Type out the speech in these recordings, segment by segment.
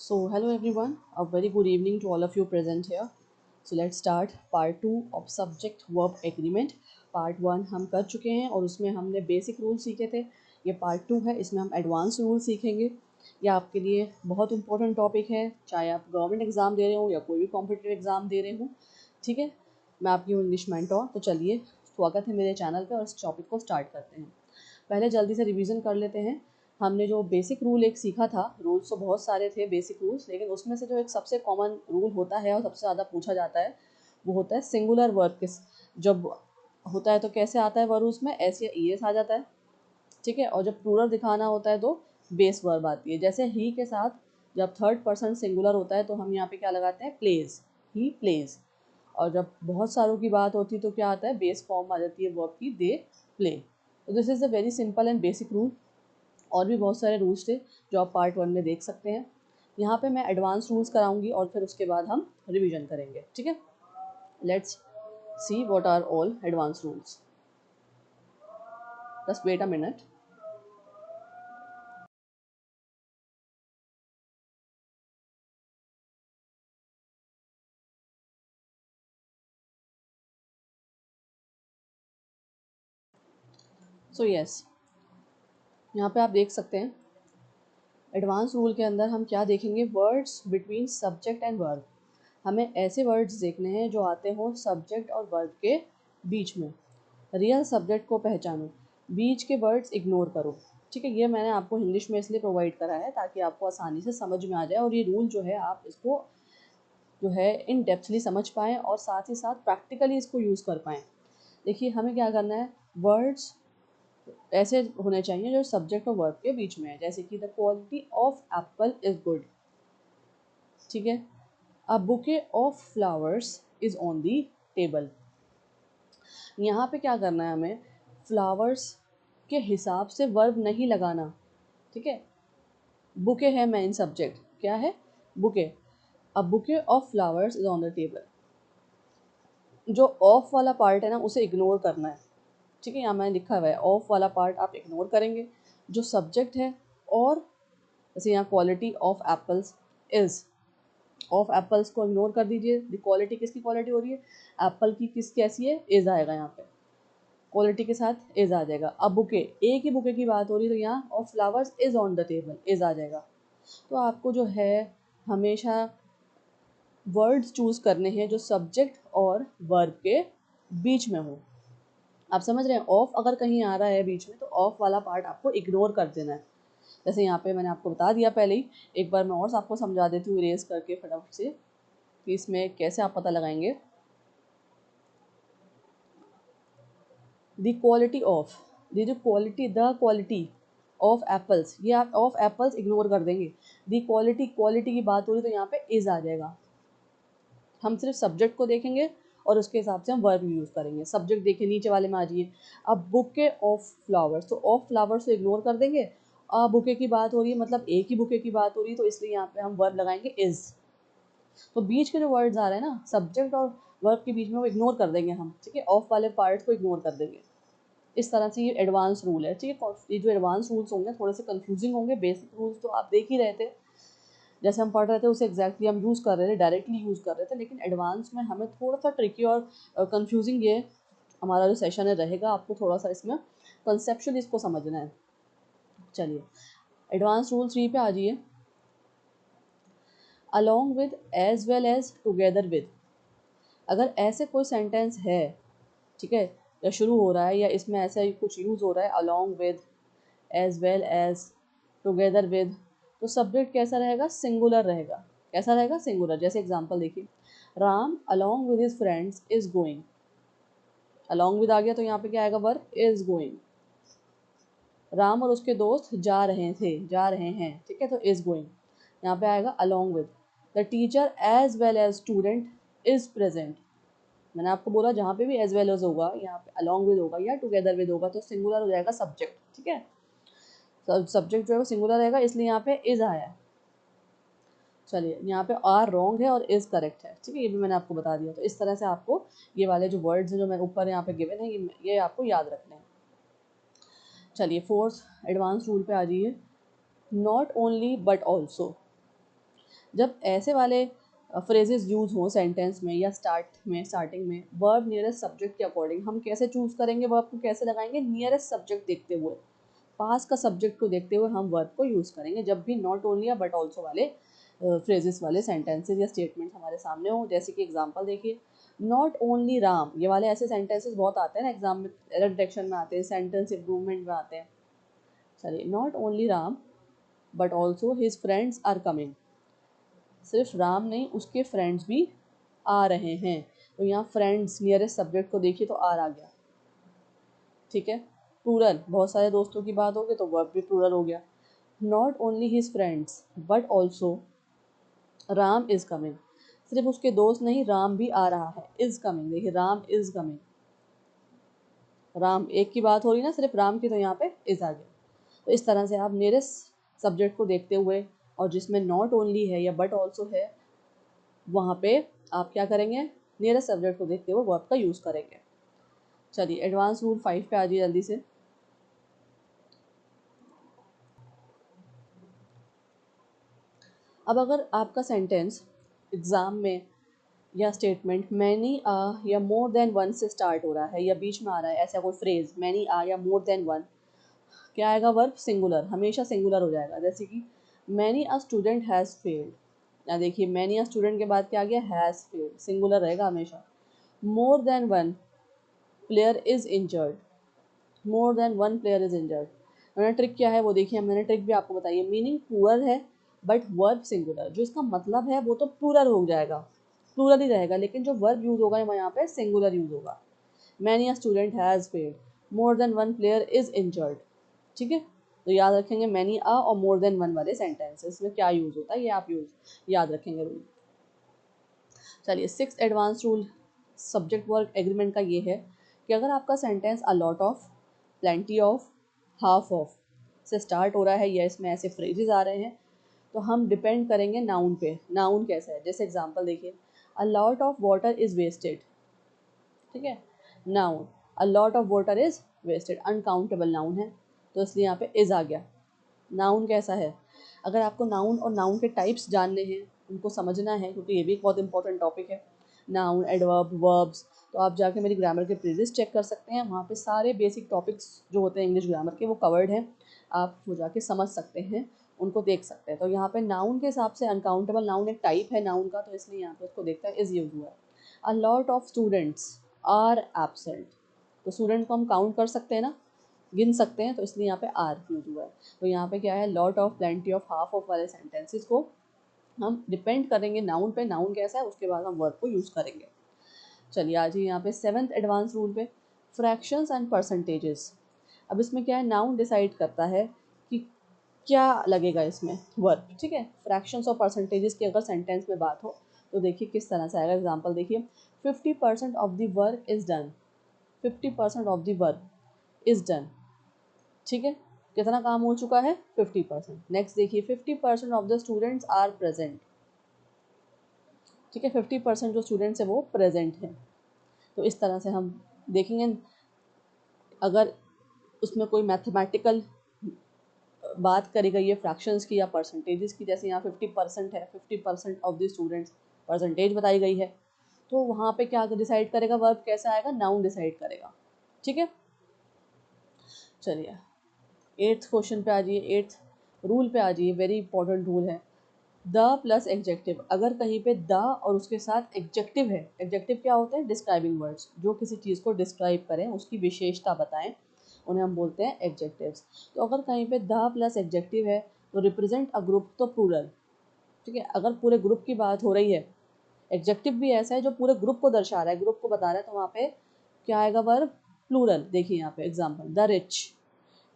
So, hello everyone, a very good evening to all of you present here. So, let's start part 2 of subject verb agreement. Part 1 हम कर चुके हैं और उसमें हमने basic rule सीखे थे. ये पार्ट 2 है, इसमें हम एडवांस रूल सीखेंगे. ये आपके लिए बहुत इंपॉर्टेंट टॉपिक है, चाहे आप गवर्नमेंट एग्ज़ाम दे रहे हो या कोई भी कॉम्पिटिटिव एग्ज़ाम दे रहे हो. ठीक है, मैं आपकी हूँ इंग्लिश मेंटोर. तो चलिए, स्वागत है मेरे चैनल पे और इस टॉपिक को स्टार्ट करते हैं. पहले जल्दी से रिवीजन कर लेते हैं. हमने जो बेसिक रूल एक सीखा था, रूल्स तो बहुत सारे थे बेसिक रूल्स, लेकिन उसमें से जो एक सबसे कॉमन रूल होता है और सबसे ज़्यादा पूछा जाता है वो होता है सिंगुलर वर्ब के. जब होता है तो कैसे आता है वर्ब, उसमें एस या ई एस आ जाता है. ठीक है, और जब प्लूरल दिखाना होता है तो बेस वर्ब आती है. जैसे ही के साथ जब थर्ड पर्सन सिंगुलर होता है तो हम यहाँ पे क्या लगाते हैं, प्लेज. He plays. और जब बहुत सारों की बात होती है तो क्या आता है, बेस फॉर्म आ जाती है वर्ब की, दे प्ले. तो this is a very simple and basic rule. और भी बहुत सारे रूल्स थे जो आप पार्ट 1 में देख सकते हैं. यहाँ पे मैं एडवांस रूल्स कराऊंगी और फिर उसके बाद हम रिवीजन करेंगे. ठीक है, let's see what are all advance rules. Just wait a minute. So yes, यहाँ पे आप देख सकते हैं एडवांस रूल के अंदर हम क्या देखेंगे, words between subject and verb. हमें ऐसे वर्ड्स देखने हैं जो आते हों सब्जेक्ट और वर्ब के बीच में. रियल सब्जेक्ट को पहचानो, बीच के वर्ड्स इग्नोर करो. ठीक है, ये मैंने आपको इंग्लिश में इसलिए प्रोवाइड करा है ताकि आपको आसानी से समझ में आ जाए और ये रूल जो है आप इसको जो है इन डेप्थली समझ पाएँ और साथ ही साथ प्रैक्टिकली इसको यूज़ कर पाएँ. देखिए, हमें क्या करना है, वर्ड्स ऐसे होने चाहिए जो सब्जेक्ट और वर्ब के बीच में है. जैसे कि the quality of Apple is good. ठीक है, a bouquet of flowers is on the table. यहाँ पे क्या करना है, हमें फ्लावर्स के हिसाब से वर्ब नहीं लगाना. ठीक है, बुके है मेन सब्जेक्ट, क्या है, बुके. अब bouquet of flowers is on the table. जो ऑफ वाला पार्ट है ना उसे इग्नोर करना है. ठीक है, यहाँ मैंने लिखा हुआ है ऑफ वाला पार्ट आप इग्नोर करेंगे. जो सब्जेक्ट है, और जैसे यहाँ quality of apples is, of apples को इग्नोर कर दीजिए. क्वालिटी किसकी क्वालिटी हो रही है, एप्पल की. किस कैसी है, इज़ आएगा यहाँ पे, क्वालिटी के साथ इज़ आ जाएगा. अब बुके, एक ही बुके की बात हो रही है तो यहाँ of flowers is on the table, is आ जाएगा. तो आपको जो है हमेशा वर्ड्स चूज़ करने हैं जो सब्जेक्ट और वर्ब के बीच में हो. आप समझ रहे हैं, ऑफ अगर कहीं आ रहा है बीच में तो ऑफ वाला पार्ट आपको इग्नोर कर देना है. जैसे यहाँ पे मैंने आपको बता दिया पहले ही, एक बार मैं और आपको समझा देती हूँ इरेज करके फटाफट से कि इसमें कैसे आप पता लगाएंगे. द क्वालिटी ऑफ, ये जो quality, the quality of apples, ये आप ऑफ एप्पल्स इग्नोर कर देंगे. द क्वालिटी, क्वालिटी की बात हो रही तो यहाँ पे इज़ आ जाएगा. हम सिर्फ सब्जेक्ट को देखेंगे और उसके हिसाब से हम वर्ब यूज़ करेंगे. सब्जेक्ट देखिए नीचे वाले में आ जाइए. अब बुके ऑफ फ्लावर्स, तो ऑफ फ्लावर्स को इग्नोर कर देंगे. बुके की बात हो रही है, मतलब एक ही बुके की बात हो रही है, तो इसलिए यहाँ पे हम वर्ब लगाएंगे इज़. तो बीच के जो वर्ड्स आ रहे हैं ना सब्जेक्ट और वर्ब के बीच में, वो इग्नोर कर देंगे हम. ठीक है, ऑफ वाले पार्ट को इग्नोर कर देंगे. इस तरह से ये एडवांस रूल है. ठीक है, ये जो एडवांस रूल्स होंगे थोड़े से कंफ्यूजिंग होंगे. बेसिक रूल्स तो आप देख ही रहे थे, जैसे हम पढ़ रहे थे उसे एग्जैक्टली हम यूज़ कर रहे थे, डायरेक्टली यूज़ कर रहे थे. लेकिन एडवांस में हमें थोड़ा सा ट्रिकी और कंफ्यूजिंग ये हमारा जो सेशन है रहेगा. आपको थोड़ा सा इसमें कंसेप्चुअली इसको समझना है. चलिए, एडवांस रूल 3 पे आ जाइए. Along with, as well as, together with. अगर ऐसे कोई सेंटेंस है, ठीक है, या शुरू हो रहा है या इसमें ऐसा कुछ यूज़ हो रहा है, along with, as well as, together with, तो सब्जेक्ट कैसा रहेगा, सिंगुलर रहेगा. कैसा रहेगा, सिंगुलर. जैसे एग्जांपल देखिए, Ram along with his friends is going. Along with आ गया तो यहाँ पे क्या आएगा, वर्ब इज गोइंग. राम और उसके दोस्त जा रहे थे, जा रहे हैं. ठीक है, तो इज गोइंग यहाँ पे आएगा along with. The teacher as well as student is present. मैंने आपको बोला जहाँ पे भी एज वेल एज होगा, यहाँ पे अलॉन्ग विद होगा या टुगेदर विद होगा तो सिंगुलर हो जाएगा सब्जेक्ट. ठीक है, सब्जेक्ट जो है वो सिंगुलर रहेगा, इसलिए यहाँ पे इज आया है. चलिए, यहाँ पे आर रॉन्ग है और इज करेक्ट है. ठीक है, ये भी मैंने आपको बता दिया. तो इस तरह से आपको ये वाले जो वर्ड्स हैं जो मैं ऊपर यहाँ पे गिवन है, ये आपको याद रखने हैं. चलिए, फोर्थ एडवांस रूल पे आ जाइए. Not only but also. जब ऐसे वाले फ्रेजेस यूज हों सेंटेंस में या स्टार्टिंग में वर्ब नियरेस्ट सब्जेक्ट के अकॉर्डिंग, हम कैसे चूज करेंगे, वर्ब को कैसे लगाएंगे, नियरेस्ट सब्जेक्ट देखते हुए, पास का सब्जेक्ट को देखते हुए हम वर्ब को यूज करेंगे जब भी नॉट ओनली या बट ऑल्सो वाले फ्रेजेस वाले सेंटेंसेस या स्टेटमेंट्स हमारे सामने हो। जैसे कि एग्जांपल देखिए, नॉट ओनली राम, ये वाले ऐसे सेंटेंसेस बहुत आते हैं ना एग्जाम में, एरर डिटेक्शन में आते हैं, सेंटेंस इंप्रूवमेंट में आते हैं। चलिए, not only Ram but also his friends are coming, सिर्फ राम नहीं उसके फ्रेंड्स भी आ रहे हैं। तो यहाँ फ्रेंड्स नियरेस्ट सब्जेक्ट को देखिए तो आर आ गया, ठीक है। प्लूरल, बहुत सारे दोस्तों की बात होगी तो वर्ब भी प्लूरल हो गया। Not only his friends but also Ram is coming, सिर्फ उसके दोस्त नहीं राम भी आ रहा है। इज कमिंग, देखिए राम इज कमिंग, राम एक की बात हो रही ना सिर्फ राम की, तो यहाँ पे इज आ गया। तो इस तरह से आप नियरेस्ट सब्जेक्ट को देखते हुए और जिसमें नॉट ओनली है या बट ऑल्सो है, वहाँ पे आप क्या करेंगे, नियरेस्ट सब्जेक्ट को देखते हुए वर्ब का यूज़ करेंगे। चलिए एडवांस रूल 5 पे आ जाइए जल्दी से। अब अगर आपका सेंटेंस एग्ज़ाम में या स्टेटमेंट मैनी आ या मोर देन वन से स्टार्ट हो रहा है या बीच में आ रहा है, ऐसा कोई फ्रेज मैनी आ या मोर देन वन, क्या आएगा, वर्ब सिंगुलर, हमेशा सिंगुलर हो जाएगा। जैसे कि many a student has failed, या देखिए मैनी अ स्टूडेंट के बाद क्या आ गया, हैज़ फेल्ड, सिंगुलर रहेगा हमेशा। More than one player is injured, more than one player is injured, मैंने ट्रिक क्या है वो देखिए, मैंने ट्रिक भी आपको बताई है। मीनिंग प्लूरल है बट वर्ब सिंगुलर, जो इसका मतलब है वो तो प्लूरल हो जाएगा, प्लूरल ही रहेगा, लेकिन जो वर्ब यूज होगा यहाँ पे सिंगुलर यूज होगा। Many a student has failed, more than one player is injured, ठीक है। तो याद रखेंगे मैनी अ और मोर देन वन वाले सेंटेंसेस में क्या यूज होता है, ये आप याद रखेंगे रूल। चलिए 6 advance rule subject verb agreement का ये है कि अगर आपका sentence a lot of, plenty of, half of से स्टार्ट हो रहा है या इसमें ऐसे फ्रेजेस आ रहे हैं, तो हम डिपेंड करेंगे नाउन पे। नाउन कैसा है, जैसे एग्जांपल देखिए, a lot of water is wasted, ठीक है। Noun, a lot of water is wasted, uncountable noun है, तो इसलिए यहाँ पे इज आ गया। नाउन कैसा है, अगर आपको नाउन और नाउन के टाइप्स जानने हैं, उनको समझना है, क्योंकि ये भी एक बहुत इंपॉर्टेंट टॉपिक है, नाउन, एडवर्ब, वर्ब्स, तो आप जाके मेरी ग्रामर के प्लेलिस्ट चेक कर सकते हैं, वहाँ पे सारे बेसिक टॉपिक्स जो होते हैं इंग्लिश ग्रामर के वो कवर्ड हैं, आप वो जाके समझ सकते हैं, उनको देख सकते हैं। तो यहाँ पे नाउन के हिसाब से अनकाउंटेबल नाउन एक टाइप है नाउन का, तो इसलिए यहाँ पे उसको देखते हैं इज यूज हुआ है। A lot of students are absent, तो स्टूडेंट को हम काउंट कर सकते हैं ना, गिन सकते हैं, तो इसलिए यहाँ पे आर यूज हुआ है। तो यहाँ पे क्या है, lot of, plenty of, half of वाले सेंटेंसेस को हम डिपेंड करेंगे नाउन पे, नाउन कैसा है उसके बाद हम वर्ब को यूज़ करेंगे। चलिए आज ही यहाँ पे 7th एडवांस रूल पे, फ्रैक्शंस एंड परसेंटेजेस। अब इसमें क्या है, नाउन डिसाइड करता है कि क्या लगेगा इसमें वर्ब, ठीक है। फ्रैक्शंस और परसेंटेजेस की अगर सेंटेंस में बात हो तो देखिए किस तरह से आएगा। एग्जाम्पल देखिए, 50% of the work is done, 50% of the work is done, ठीक है। कितना काम हो चुका है, 50%। नेक्स्ट देखिए, 50% of the students are present, ठीक है, 50% जो स्टूडेंट्स है वो प्रेजेंट हैं। तो इस तरह से हम देखेंगे, अगर उसमें कोई मैथमेटिकल बात करी गई है फ्रैक्शंस की या परसेंटेजेस की, जैसे यहाँ 50% है, 50% ऑफ द स्टूडेंट्स परसेंटेज बताई गई है, तो वहाँ पे क्या डिसाइड करेगा, वर्ब कैसा आएगा, नाउन डिसाइड करेगा, ठीक है। चलिए 8th क्वेश्चन पे आ जाइए, 8th रूल पे आ जाइए, वेरी इंपॉर्टेंट रूल है, द प्लस एग्जेक्टिव। अगर कहीं पे द और उसके साथ एग्जेक्टिव है, एग्जेक्टिव क्या होते हैं, डिस्क्राइबिंग वर्ड्स, जो किसी चीज़ को डिस्क्राइब करें, उसकी विशेषता बताएं, उन्हें हम बोलते हैं एग्जेक्टिव्स। तो अगर कहीं पे द प्लस एग्जेक्टिव है तो रिप्रेजेंट अ ग्रुप, तो प्लूरल, ठीक है। अगर पूरे ग्रुप की बात हो रही है, एग्जेक्टिव भी ऐसा है जो पूरे ग्रुप को दर्शा रहा है, ग्रुप को बता रहा है, तो वहाँ पे क्या आएगा, वर्ब प्लूरल। देखिए यहाँ पे example, the rich,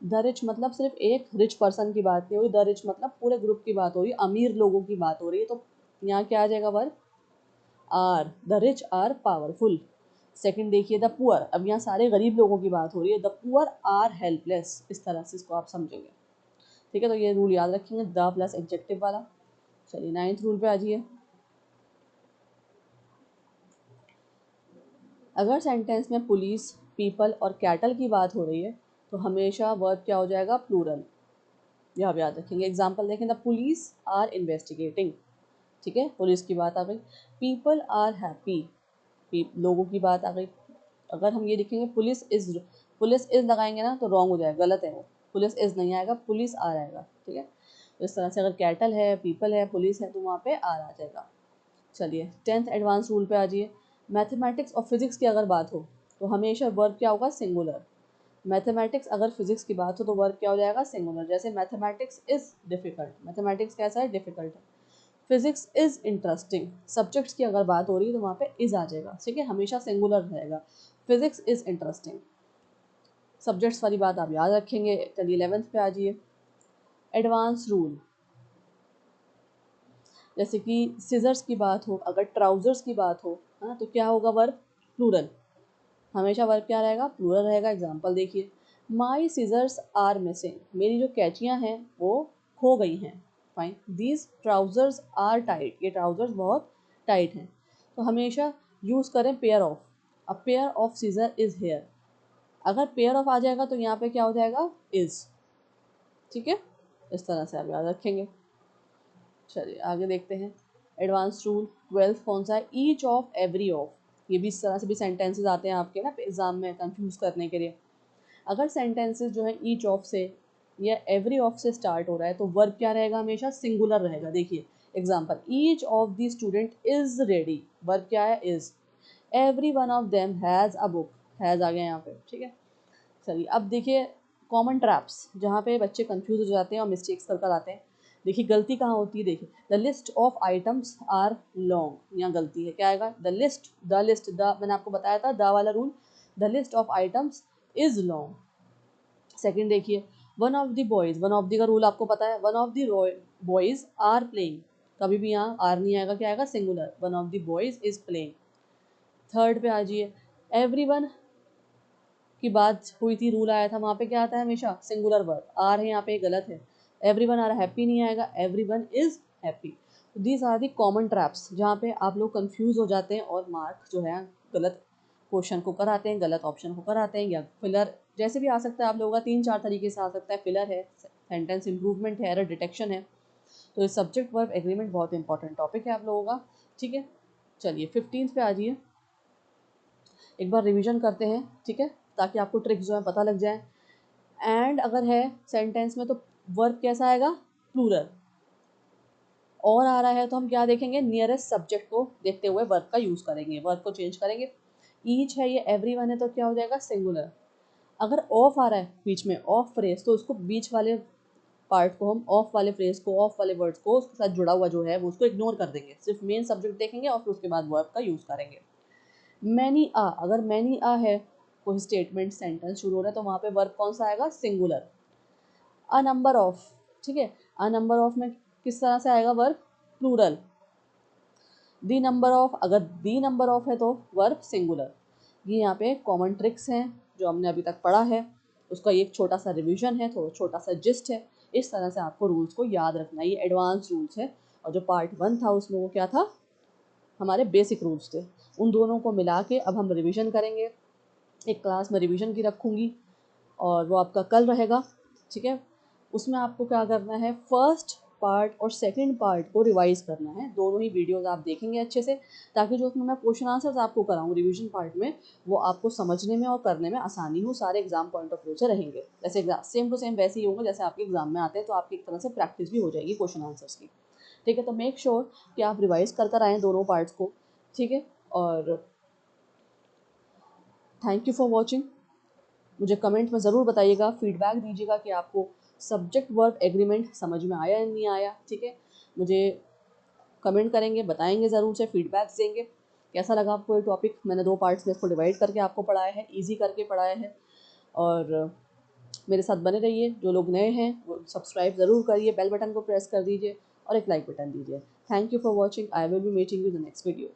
the rich मतलब सिर्फ एक रिच पर्सन की बात नहीं हो रही, द रिच मतलब पूरे ग्रुप की बात हो रही है, अमीर लोगों की बात हो रही है, तो यहाँ क्या आ जाएगा, verb are, the rich are powerful. Second देखिए, द पुअर, अब यहाँ सारे गरीब लोगों की बात हो रही है, द पुअर आर हेल्पलेस, इस तरह से इसको आप समझेंगे, ठीक है। तो ये रूल याद रखेंगे, द प्लस एडजेक्टिव वाला। चलिए 9th रूल पे आ जाइए। अगर सेंटेंस में पुलिस, पीपल और कैटल की बात हो रही है तो हमेशा वर्ब क्या हो जाएगा, प्लूरल, यह आप याद रखेंगे। एग्जाम्पल देखें, द पुलिस आर इन्वेस्टिगेटिंग, ठीक है, पुलिस की बात आ गई। पीपल आर हैप्पी, लोगों की बात आ गई। अगर हम ये लिखेंगे पुलिस इज लगाएंगे ना तो रॉन्ग हो जाएगा, गलत है वो, पुलिस इज नहीं आएगा, पुलिस आर आएगा। ठीक है, तो इस तरह से अगर कैटल है, पीपल है, पुलिस है तो वहाँ पे आर आ जाएगा। चलिए 10th एडवांस रूल पे आ जाइए। मैथमेटिक्स और फिजिक्स की अगर बात हो तो हमेशा वर्ब क्या होगा, सिंगुलर। मैथमेटिक्स अगर फिजिक्स की बात हो तो वर्ब क्या हो जाएगा, सिंगुलर। जैसे मैथमेटिक्स इज डिफिकल्ट, मैथमेटिक्स कैसा है, डिफिकल्ट है। फिजिक्स इज इंटरेस्टिंग, सब्जेक्ट्स की अगर बात हो रही है तो वहाँ पे इज आ जाएगा। ठीक है, हमेशा सिंगुलर रहेगा, फिजिक्स इज इंटरेस्टिंग। सब्जेक्ट्स वाली बात आप याद रखेंगे। चलिए 11th पे आ जाइए। एडवांस रूल, जैसे कि सीजर्स की बात हो, अगर ट्राउजर्स की बात हो, है ना, तो क्या होगा, वर्ब प्लूरल। हमेशा वर्ब क्या रहेगा, प्लूरल रहेगा। एग्जाम्पल देखिए, माई सीजर्स आर मिसिंग, मेरी जो कैचियाँ हैं वो खो गई हैं। Fine, these trousers are tight, ये ट्राउजर्स बहुत टाइट हैं। तो हमेशा यूज़ करें pair of. A pair of scissor is here, अगर पेयर ऑफ आ जाएगा तो यहाँ पे क्या हो जाएगा, इज। ठीक है, इस तरह से आप याद रखेंगे। चलिए आगे देखते हैं। एडवांस रूल 12th कौन सा है, ईच ऑफ, एवरी ऑफ। ये भी इस तरह से भी सेंटेंसेस आते हैं आपके ना एग्जाम में कंफ्यूज करने के लिए। अगर सेंटेंसेस जो है ईच ऑफ से या एवरी ऑफ से स्टार्ट हो रहा है तो वर्ब क्या रहेगा, हमेशा सिंगुलर रहेगा। देखिए example, each of the student is ready, verb क्या है, is. Every one of them has a book, has आ गया यहाँ पे। ठीक है, चलिए अब देखिए कॉमन ट्रैप्स, जहाँ पे बच्चे कंफ्यूज हो जाते हैं और मिस्टेक्स कर कर आते हैं। देखिए गलती कहाँ होती है, देखिए the list of items are long, यहाँ गलती है, क्या आएगा, द लिस्ट, मैंने आपको बताया था द वाला rule, the list of items is long. Second देखिए, one of the boys, one of the का रूल आपको पता है, one of the boys are playing, कभी भी यहाँ आर नहीं आएगा, क्या आएगा, singular, one of the boys is playing. Third पे आ जाइए, एवरीवन की बात हुई थी, रूल आया था, वहाँ पे क्या आता है, हमेशा सिंगुलर वर्ब। आर है यहाँ पे, गलत है, एवरीवन आर हैप्पी नहीं आएगा, everyone is happy. These are the common traps जहाँ पे आप लोग कंफ्यूज हो जाते हैं और मार्क जो है गलत क्वेश्चन को कराते हैं, गलत ऑप्शन को कराते हैं, या फिलर जैसे भी आ सकता है आप लोगों का, 3-4 तरीके से आ सकता है। फिलर है, सेंटेंस इंप्रूवमेंट है, एरर डिटेक्शन है। तो ये सब्जेक्ट वर्ब एग्रीमेंट बहुत इंपॉर्टेंट टॉपिक है आप लोगों का। ठीक है, चलिए 15th पे आ जाइए, एक बार रिवीजन करते हैं। ठीक है, ताकि आपको ट्रिक्स जो है पता लग जाए। एंड अगर है सेंटेंस में तो वर्ब कैसा आएगा, प्लूरल। और आ रहा है तो हम क्या देखेंगे, नियरेस्ट सब्जेक्ट को देखते हुए वर्ब का यूज़ करेंगे, वर्ब को चेंज करेंगे। ईच है, ये एवरीवन है, तो क्या हो जाएगा, सिंगुलर। अगर ऑफ आ रहा है बीच में, ऑफ फ्रेज, तो उसको बीच वाले पार्ट को, हम ऑफ वाले फ्रेज को, ऑफ वाले वर्ड्स को, उसके साथ जुड़ा हुआ जो है वो उसको इग्नोर कर देंगे, सिर्फ मेन सब्जेक्ट देखेंगे और फिर उसके बाद वर्ब का यूज़ करेंगे। मैनी आ, अगर मैनी आ है, कोई स्टेटमेंट सेंटेंस शुरू हो रहा है तो वहाँ पे वर्ब कौन सा आएगा, सिंगुलर। अ नंबर ऑफ, ठीक है, अ नंबर ऑफ में किस तरह से आएगा verb, plural. The number of, अगर दी नंबर ऑफ है तो वर्ब सिंगुलर। ये यहाँ पे कॉमन ट्रिक्स हैं जो हमने अभी तक पढ़ा है, उसका एक छोटा सा रिवीजन है, थोड़ा छोटा सा जिस्ट है। इस तरह से आपको रूल्स को याद रखना है, ये एडवांस रूल्स है। और जो पार्ट 1 था उसमें वो क्या था, हमारे बेसिक रूल्स थे। उन दोनों को मिला के अब हम रिवीजन करेंगे। एक क्लास में रिवीजन की रखूँगी और वो आपका कल रहेगा। ठीक है, उसमें आपको क्या करना है, फर्स्ट पार्ट और सेकंड पार्ट को रिवाइज करना है। दोनों ही वीडियोस आप देखेंगे अच्छे से, ताकि जो उसमें मैं क्वेश्चन आंसर्स आपको कराऊँ रिवीजन पार्ट में, वो आपको समझने में और करने में आसानी हो, सारे एग्जाम पॉइंट ऑफ व्यू से रहेंगे। जैसे सेम टू सेम वैसे ही होंगे जैसे आपके एग्जाम में आते हैं, तो आपकी एक तरह से प्रैक्टिस भी हो जाएगी क्वेश्चन आंसर्स की। ठीक है, तो मेक श्योर कि आप रिवाइज कर आएँ दोनों पार्ट्स को। ठीक है, और थैंक यू फॉर वॉचिंग। मुझे कमेंट में ज़रूर बताइएगा, फीडबैक दीजिएगा कि आपको सब्जेक्ट वर्ब एग्रीमेंट समझ में आया या नहीं आया। ठीक है, मुझे कमेंट करेंगे, बताएंगे ज़रूर से, फीडबैक्स देंगे कैसा लगा आपको ये टॉपिक। मैंने 2 पार्ट्स में इसको डिवाइड करके आपको पढ़ाया है, ईजी करके पढ़ाया है। और मेरे साथ बने रहिए, जो लोग नए हैं वो सब्सक्राइब ज़रूर करिए, बेल बटन को प्रेस कर दीजिए और एक लाइक बटन दीजिए। Thank you for watching, I will be meeting you the next video.